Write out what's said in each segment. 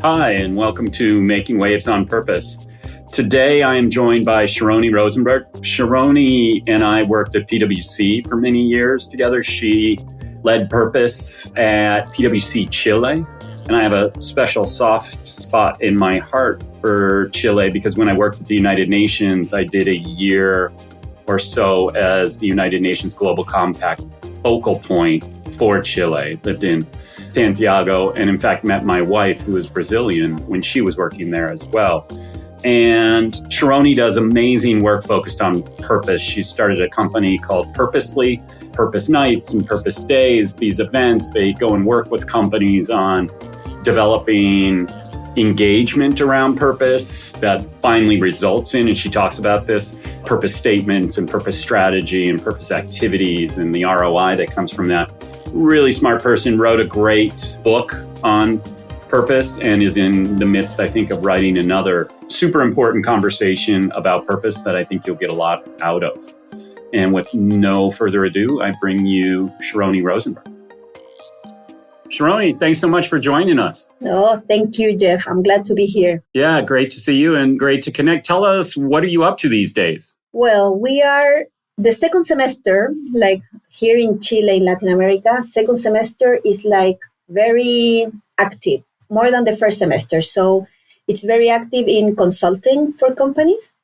Hi, and welcome to Making Waves on Purpose. Today, I am joined by Sharoni Rosenberg. Sharoni and I worked at PwC for many years together. She led Purpose at PwC Chile, and I have a special soft spot in my heart for Chile because when I worked at the United Nations, I did a year or so as the United Nations Global Compact focal point for Chile. Lived in Santiago, and in fact met my wife, who is Brazilian, when she was working there as well. And Sharoni does amazing work focused on purpose. She started a company called Purposely, Purpose Nights and Purpose Days. These events, they go and work with companies on developing engagement around purpose that finally results in, and she talks about this, purpose statements and purpose strategy and purpose activities and the ROI that comes from that. Really smart person, wrote a great book on purpose and is in the midst, I think, of writing another super important conversation about purpose that I think you'll get a lot out of. And with no further ado, I bring you Sharoni Rosenberg. Sharoni, thanks so much for joining us. Oh, thank you, Jeff. I'm glad to be here. Yeah, great to see you and great to connect. Tell us, what are you up to these days? Well, we are the second semester, like here in Chile, in Latin America, second semester is like very active, more than the first semester. So it's very active in consulting for companies,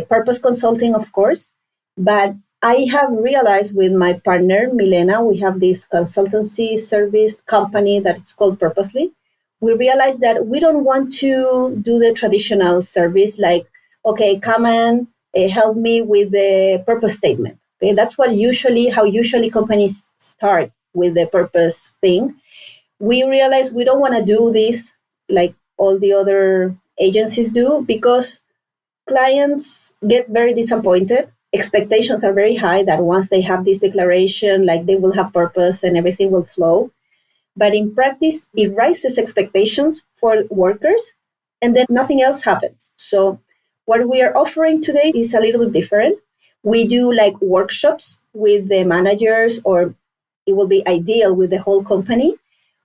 purpose consulting, of course. But I have realized with my partner, Milena, we have this consultancy service company that it's called Purposely. We realized that we don't want to do the traditional service like, okay, come and help me with the purpose statement. Okay, that's how usually companies start with the purpose thing. We realized we don't want to do this like all the other agencies do because clients get very disappointed. Expectations are very high that once they have this declaration, like they will have purpose and everything will flow. But in practice, it raises expectations for workers and then nothing else happens. So what we are offering today is a little bit different. We do like workshops with the managers, or it will be ideal with the whole company,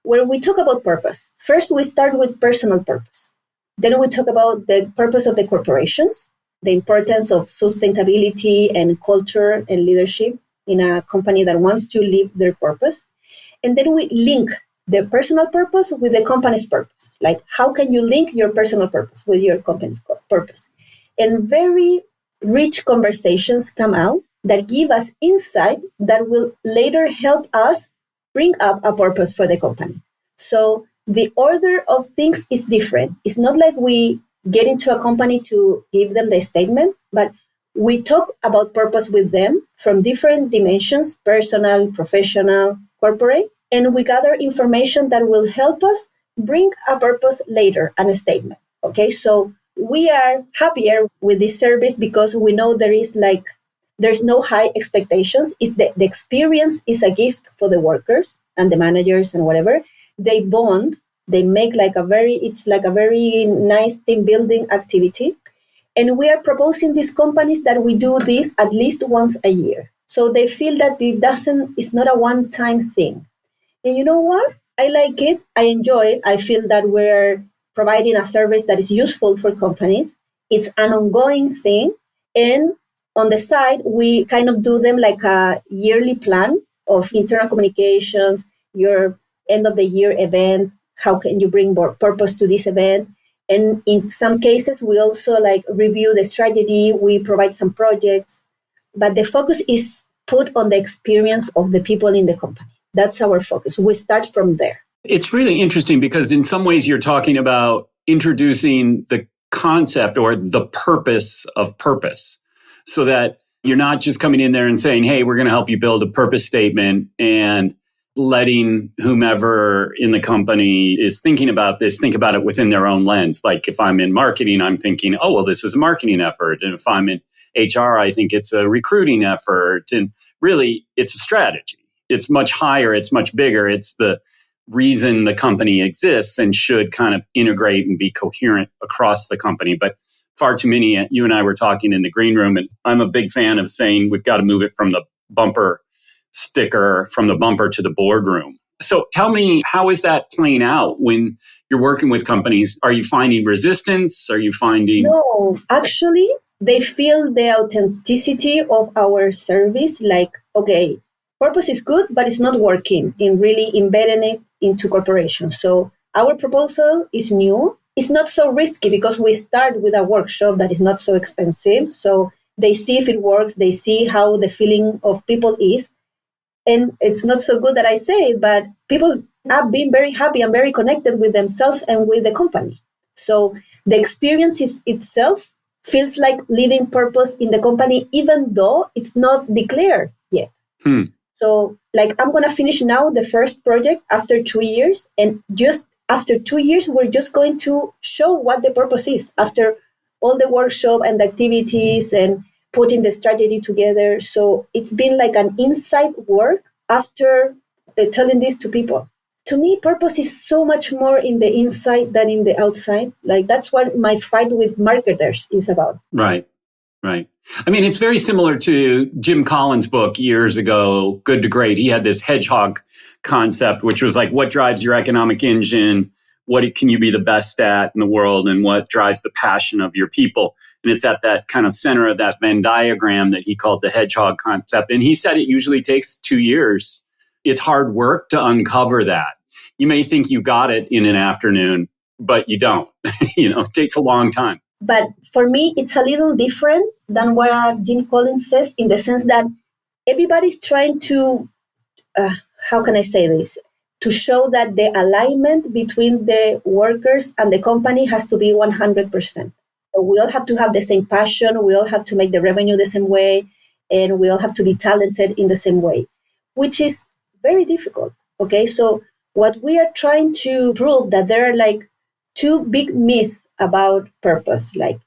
where we talk about purpose. First, we start with personal purpose. Then we talk about the purpose of the corporations, the importance of sustainability and culture and leadership in a company that wants to live their purpose. And then we link the personal purpose with the company's purpose. Like, how can you link your personal purpose with your company's purpose? And very rich conversations come out that give us insight that will later help us bring up a purpose for the company. So the order of things is different. It's not like we get into a company to give them the statement, but we talk about purpose with them from different dimensions, personal, professional, corporate, and we gather information that will help us bring a purpose later and a statement. Okay, so we are happier with this service because we know there's no high expectations. The experience is a gift for the workers and the managers and whatever. They bond. They make it's like a very nice team building activity. And we are proposing these companies that we do this at least once a year. So they feel that it's not a one-time thing. And you know what? I like it. I enjoy it. I feel that we're providing a service that is useful for companies. It's an ongoing thing. And on the side, we kind of do them like a yearly plan of internal communications, your end of the year event. How can you bring more purpose to this event? And in some cases, we also review the strategy. We provide some projects, but the focus is put on the experience of the people in the company. That's our focus. We start from there. It's really interesting because in some ways you're talking about introducing the concept or the purpose of purpose so that you're not just coming in there and saying, hey, we're going to help you build a purpose statement and letting whomever in the company is thinking about this, think about it within their own lens. Like if I'm in marketing, I'm thinking, oh, well, this is a marketing effort. And if I'm in HR, I think it's a recruiting effort. And really, it's a strategy. It's much higher. It's much bigger. It's the reason the company exists and should kind of integrate and be coherent across the company. But far too many, you and I were talking in the green room, and I'm a big fan of saying we've got to move it from the bumper sticker, from the bumper to the boardroom. So tell me, how is that playing out when you're working with companies, are you finding resistance? Are you finding... No, actually, they feel the authenticity of our service. Like, okay, purpose is good, but it's not working in really embedding it into corporations. So our proposal is new. It's not so risky because we start with a workshop that is not so expensive. So they see if it works. They see how the feeling of people is. And it's not so good that I say it, but people have been very happy and very connected with themselves and with the company. So the experience itself feels like living purpose in the company, even though it's not declared yet. So, like, I'm going to finish now the first project after 2 years. And just after 2 years, we're just going to show what the purpose is after all the workshop and the activities and putting the strategy together. So it's been like an inside work after telling this to people. To me, purpose is so much more in the inside than in the outside. Like, that's what my fight with marketers is about. Right. I mean, it's very similar to Jim Collins' book years ago, Good to Great. He had this hedgehog concept, which was like, what drives your economic engine? What can you be the best at in the world? And what drives the passion of your people? And it's at that kind of center of that Venn diagram that he called the hedgehog concept. And he said it usually takes 2 years. It's hard work to uncover that. You may think you got it in an afternoon, but you don't. It takes a long time. But for me, it's a little different than what Jim Collins says, in the sense that everybody's trying to, how can I say this? To show that the alignment between the workers and the company has to be 100%. So we all have to have the same passion. We all have to make the revenue the same way. And we all have to be talented in the same way, which is very difficult. Okay, so what we are trying to prove that there are like two big myths about purpose, like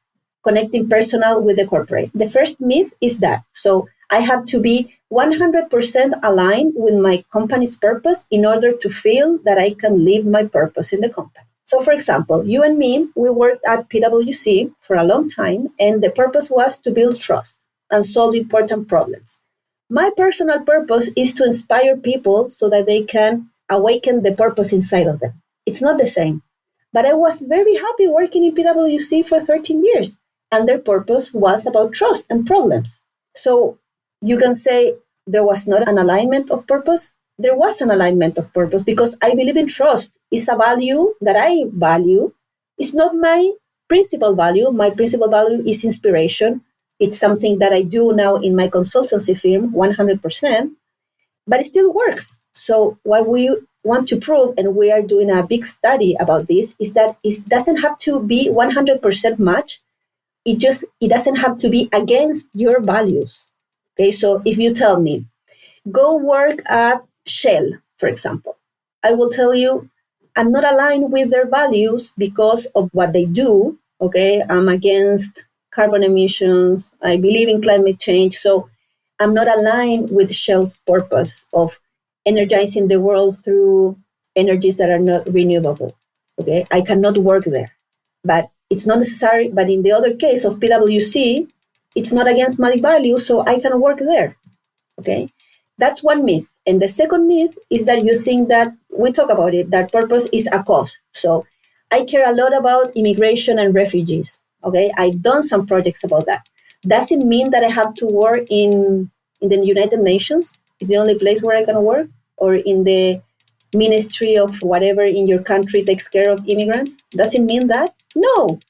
connecting personal with the corporate. The first myth is that. So I have to be 100% aligned with my company's purpose in order to feel that I can live my purpose in the company. So for example, you and me, we worked at PwC for a long time, and the purpose was to build trust and solve important problems. My personal purpose is to inspire people so that they can awaken the purpose inside of them. It's not the same. But I was very happy working in PwC for 13 years, and their purpose was about trust and problems. So you can say there was not an alignment of purpose. There was an alignment of purpose because I believe in trust. It's a value that I value. It's not my principal value. My principal value is inspiration. It's something that I do now in my consultancy firm, 100%, but it still works. So what we want to prove, and we are doing a big study about this, is that it doesn't have to be 100% match. It doesn't have to be against your values. Okay, so if you tell me, go work at Shell, for example, I will tell you, I'm not aligned with their values because of what they do. Okay, I'm against carbon emissions. I believe in climate change. So I'm not aligned with Shell's purpose of energizing the world through energies that are not renewable. Okay, I cannot work there, but it's not necessary. But in the other case of PwC, it's not against my values, so I can work there. Okay, that's one myth. And the second myth is that you think that, we talk about it, that purpose is a cause. So I care a lot about immigration and refugees. Okay, I've done some projects about that. Does it mean that I have to work in the United Nations? Is the only place where I can work? Or in the ministry of whatever in your country takes care of immigrants? Does it mean that? No.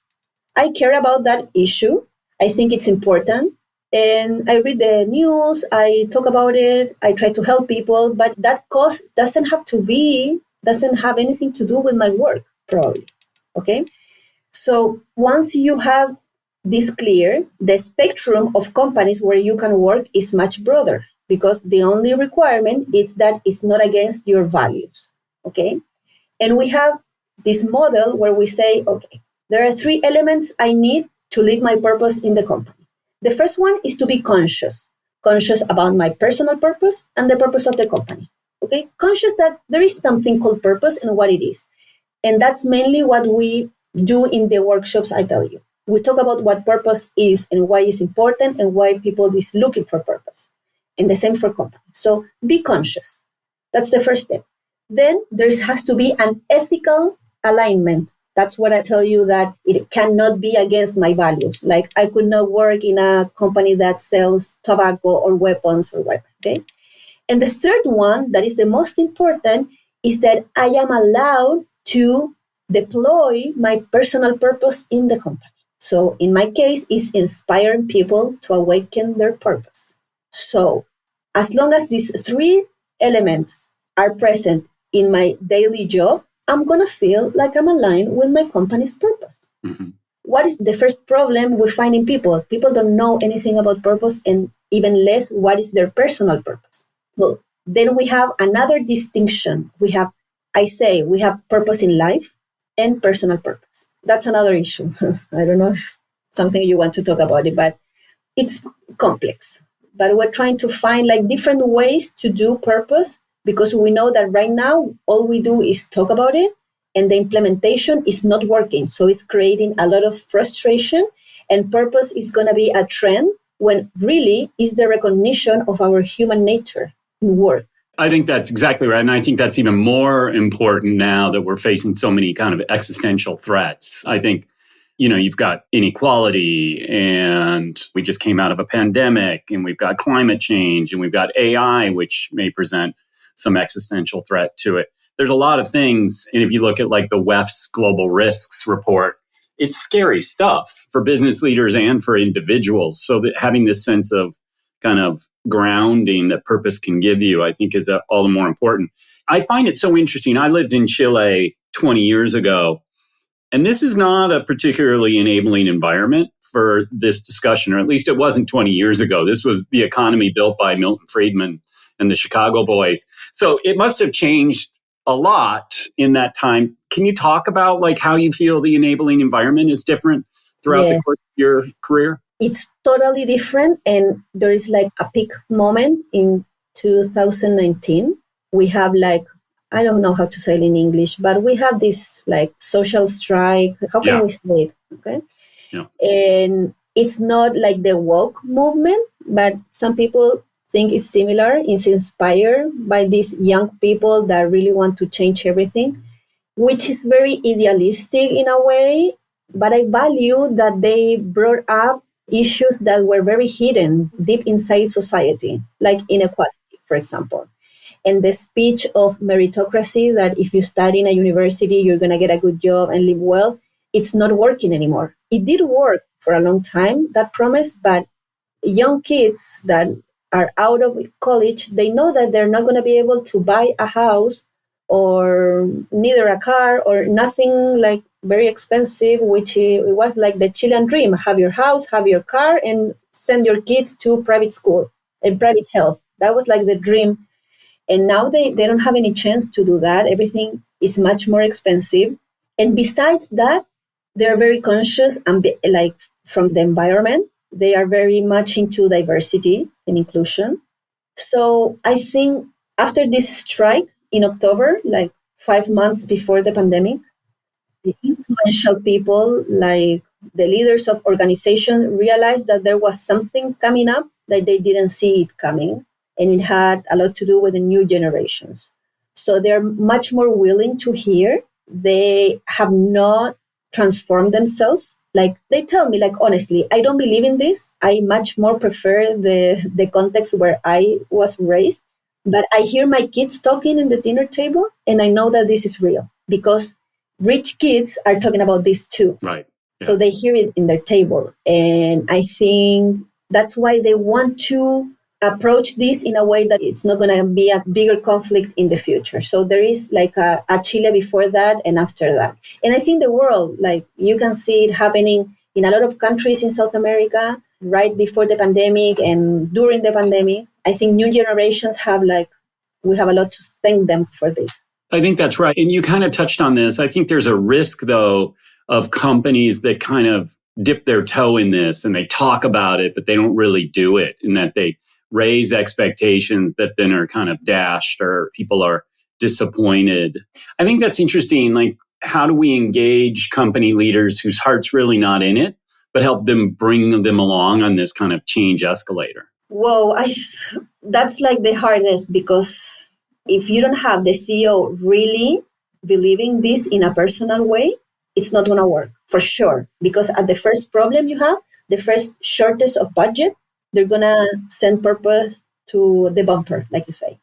I care about that issue. I think it's important. And I read the news, I talk about it, I try to help people, but that cause doesn't have anything to do with my work, probably. Okay? So once you have this clear, the spectrum of companies where you can work is much broader, because the only requirement is that it's not against your values. Okay? And we have this model where we say, okay, there are 3 elements I need to live my purpose in the company. The first one is to be conscious about my personal purpose and the purpose of the company. Okay? Conscious that there is something called purpose and what it is. And that's mainly what we do in the workshops I tell you. We talk about what purpose is and why it's important and why people is looking for purpose. And the same for companies. So be conscious. That's the first step. Then there has to be an ethical alignment. That's what I tell you, that it cannot be against my values. Like I could not work in a company that sells tobacco or weapons or whatever. Okay. And the third one, that is the most important, is that I am allowed to deploy my personal purpose in the company. So in my case, it's inspiring people to awaken their purpose. So as long as these three elements are present in my daily job, I'm going to feel like I'm aligned with my company's purpose. Mm-hmm. What is the first problem with finding people? People don't know anything about purpose, and even less what is their personal purpose. Well, then we have another distinction. We have purpose in life and personal purpose. That's another issue. I don't know if something you want to talk about it, but it's complex. But we're trying to find like different ways to do purpose, because we know that right now all we do is talk about it and the implementation is not working. So it's creating a lot of frustration, and purpose is going to be a trend when really is the recognition of our human nature in work. I think that's exactly right. And I think that's even more important now that we're facing so many kind of existential threats. I think, you've got inequality, and we just came out of a pandemic, and we've got climate change, and we've got AI, which may present some existential threat to it. There's a lot of things. And if you look at like the WEF's global risks report, it's scary stuff for business leaders and for individuals. So that having this sense of kind of grounding that purpose can give you, I think is all the more important. I find it so interesting. I lived in Chile 20 years ago, and this is not a particularly enabling environment for this discussion, or at least it wasn't 20 years ago. This was the economy built by Milton Friedman and the Chicago boys. So it must have changed a lot in that time. Can you talk about like how you feel the enabling environment is different throughout the course of your career? It's totally different. And there is like a peak moment in 2019. We have like, I don't know how to say it in English, but we have this like social strike. How can we say it? Okay. Yeah. And it's not like the woke movement, but some people think it's similar. It's inspired by these young people that really want to change everything, which is very idealistic in a way. But I value that they brought up issues that were very hidden deep inside society, like inequality, for example. And the speech of meritocracy, that if you study in a university, you're going to get a good job and live well, it's not working anymore. It did work for a long time, that promise, but young kids that are out of college, they know that they're not going to be able to buy a house or neither a car or nothing like very expensive, which it was like the Chilean dream. Have your house, have your car, and send your kids to private school and private health. That was like the dream. And now they don't have any chance to do that. Everything is much more expensive. And besides that, they're very conscious and like from the environment. They are very much into diversity and inclusion. So I think after this strike in October, like 5 months before the pandemic, the influential people, like the leaders of organizations, realized that there was something coming up that they didn't see it coming. And it had a lot to do with the new generations. So they're much more willing to hear. They have not transformed themselves. Like they tell me, like, honestly, I don't believe in this. I much more prefer the context where I was raised. But I hear my kids talking in the dinner table, and I know that this is real because rich kids are talking about this too. Right. Yeah. So they hear it in their table. And I think that's why they want to approach this in a way that it's not going to be a bigger conflict in the future. So there is like a Chile before that and after that. And I think the world, like you can see it happening in a lot of countries in South America, right before the pandemic and during the pandemic. I think new generations we have a lot to thank them for this. I think that's right. And you kind of touched on this. I think there's a risk, though, of companies that kind of dip their toe in this and they talk about it, but they don't really do it, and that they raise expectations that then are kind of dashed or people are disappointed. I think that's interesting. Like, how do we engage company leaders whose heart's really not in it, but help them bring them along on this kind of change escalator? Whoa, that's like the hardest, because if you don't have the CEO really believing this in a personal way, it's not going to work for sure. Because at the first problem you have, the first shortage of budget, they're going to send purpose to the bumper, like you say.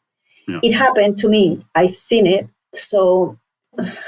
Yeah. It happened to me. I've seen it. So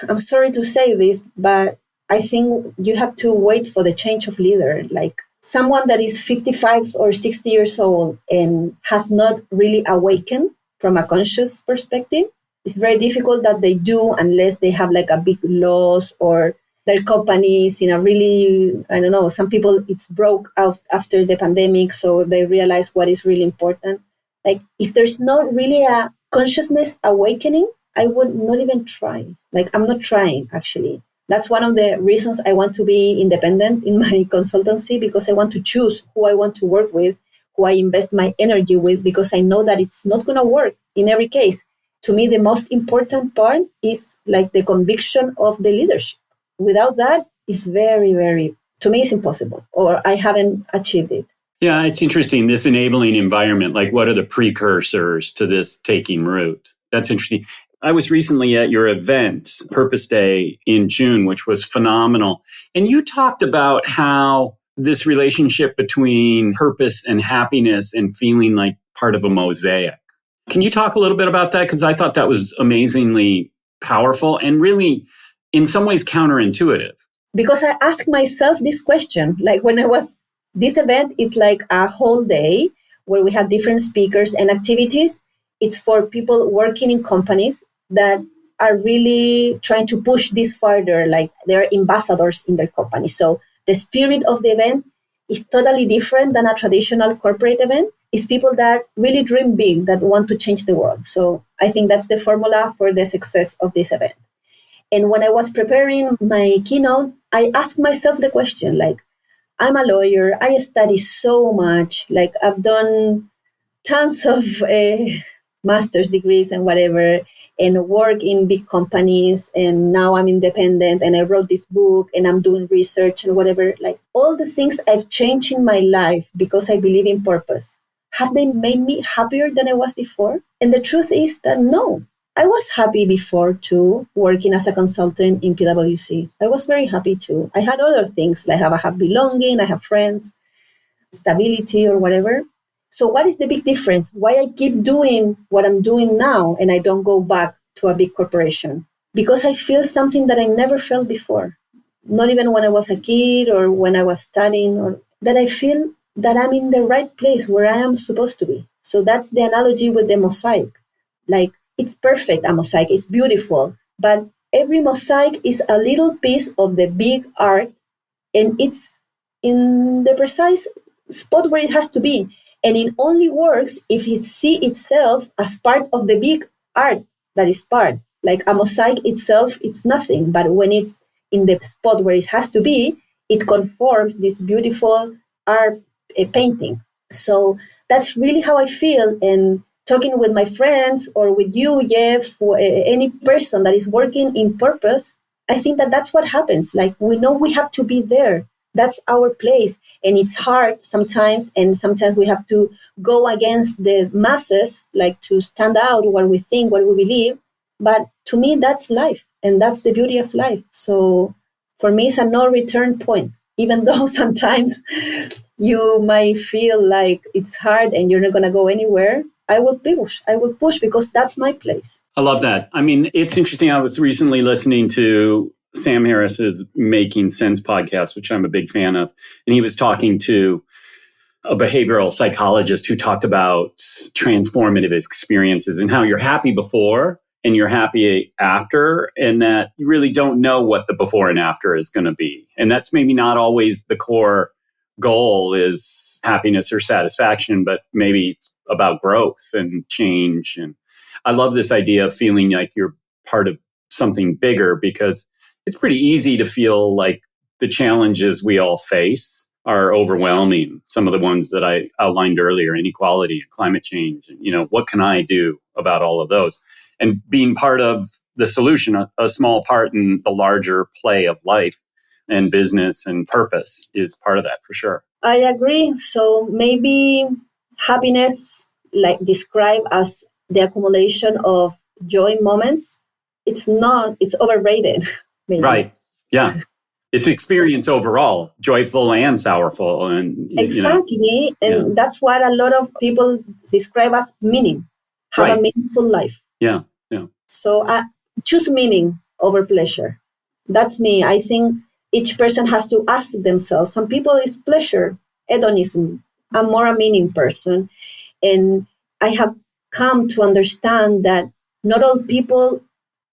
I'm sorry to say this, but I think you have to wait for the change of leader. Like someone that is 55 or 60 years old and has not really awakened from a conscious perspective, it's very difficult that they do unless they have like a big loss or their companies in a really, I don't know, some people it's broke out after the pandemic, so they realize what is really important. Like if there's not really a consciousness awakening, I would not even try. Like I'm not trying actually. That's one of the reasons I want to be independent in my consultancy, because I want to choose who I want to work with, who I invest my energy with, because I know that it's not going to work in every case. To me, the most important part is like the conviction of the leadership. Without that, it's very, very, to me, it's impossible, or I haven't achieved it. Yeah, it's interesting. This enabling environment, like what are the precursors to this taking root? That's interesting. I was recently at your event, Purpose Day in June, which was phenomenal. And you talked about how this relationship between purpose and happiness and feeling like part of a mosaic. Can you talk a little bit about that? Because I thought that was amazingly powerful and really, in some ways, counterintuitive. Because I asked myself this question, like when I was, this event is like a whole day where we had different speakers and activities. It's for people working in companies that are really trying to push this further, like they're ambassadors in their company. So the spirit of the event is totally different than a traditional corporate event. It's people that really dream big, that want to change the world. So I think that's the formula for the success of this event. And when I was preparing my keynote, I asked myself the question, like, I'm a lawyer, I study so much, like I've done tons of master's degrees and whatever, and work in big companies, and now I'm independent and I wrote this book and I'm doing research and whatever. Like all the things I've changed in my life because I believe in purpose, have they made me happier than I was before? And the truth is that no. I was happy before too, working as a consultant in PwC. I was very happy too. I had other things, like I have belonging, I have friends, stability or whatever. So what is the big difference? Why I keep doing what I'm doing now and I don't go back to a big corporation? Because I feel something that I never felt before. Not even when I was a kid or when I was studying, or that I feel that I'm in the right place where I am supposed to be. So that's the analogy with the mosaic. Like it's perfect, a mosaic, it's beautiful, but every mosaic is a little piece of the big art, and it's in the precise spot where it has to be. And it only works if it sees itself as part of the big art that is part. Like a mosaic itself, it's nothing. But when it's in the spot where it has to be, it conforms this beautiful art painting. So that's really how I feel. And talking with my friends or with you, Jeff, or any person that is working in purpose, I think that that's what happens. Like we know we have to be there. That's our place. And it's hard sometimes. And sometimes we have to go against the masses, like to stand out what we think, what we believe. But to me, that's life. And that's the beauty of life. So for me, it's a no return point. Even though sometimes you might feel like it's hard and you're not going to go anywhere, I will push because that's my place. I love that. I mean, it's interesting. I was recently listening to Sam Harris's Making Sense podcast, which I'm a big fan of. And he was talking to a behavioral psychologist who talked about transformative experiences and how you're happy before and you're happy after, and that you really don't know what the before and after is going to be. And that's maybe not always the core goal is happiness or satisfaction, but maybe it's about growth and change. And I love this idea of feeling like you're part of something bigger, because it's pretty easy to feel like the challenges we all face are overwhelming. Some of the ones that I outlined earlier, inequality and climate change, and, what can I do about all of those? And being part of the solution, a small part in the larger play of life and business and purpose is part of that for sure. I agree. So maybe happiness, like described as the accumulation of joy moments, it's not, it's overrated. Maybe. Right. Yeah. It's experience overall, joyful and sorrowful. And exactly. And that's what a lot of people describe as meaning. Have a meaningful life. Yeah. Yeah. So choose meaning over pleasure. That's me. I think each person has to ask themselves. Some people is pleasure, hedonism. I'm more a meaning person. And I have come to understand that not all people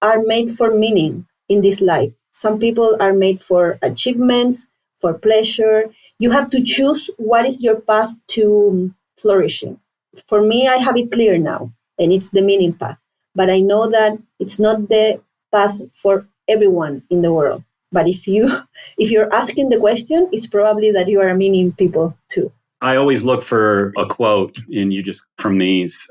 are made for meaning in this life. Some people are made for achievements, for pleasure. You have to choose what is your path to flourishing. For me, I have it clear now, and it's the meaning path. But I know that it's not the path for everyone in the world. But if you're asking the question, it's probably that you are a meaning people too. I always look for a quote, and you just from these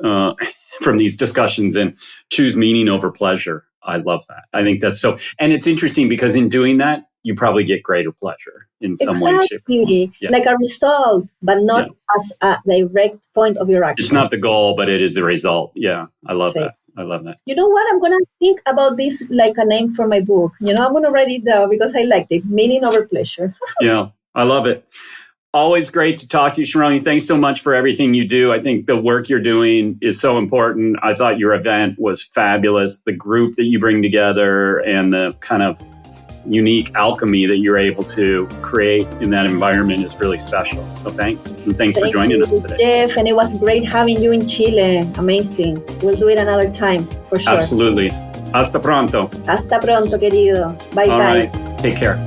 discussions, and choose meaning over pleasure. I love that. I think that's so, and it's interesting because in doing that, you probably get greater pleasure in some way, shape, or form. Yeah. Like a result, but not as a direct point of your action. It's not the goal, but it is the result. Yeah, I love that. I love that. You know what? I'm going to think about this like a name for my book. I'm going to write it down because I liked it. Meaning over pleasure. Yeah, I love it. Always great to talk to you, Sharoni. Thanks so much for everything you do. I think the work you're doing is so important. I thought your event was fabulous. The group that you bring together and the kind of unique alchemy that you're able to create in that environment is really special. So thanks. And thanks for joining us today. Jeff, and it was great having you in Chile. Amazing. We'll do it another time, for sure. Absolutely. Hasta pronto. Hasta pronto, querido. Bye-bye. All right. Take care.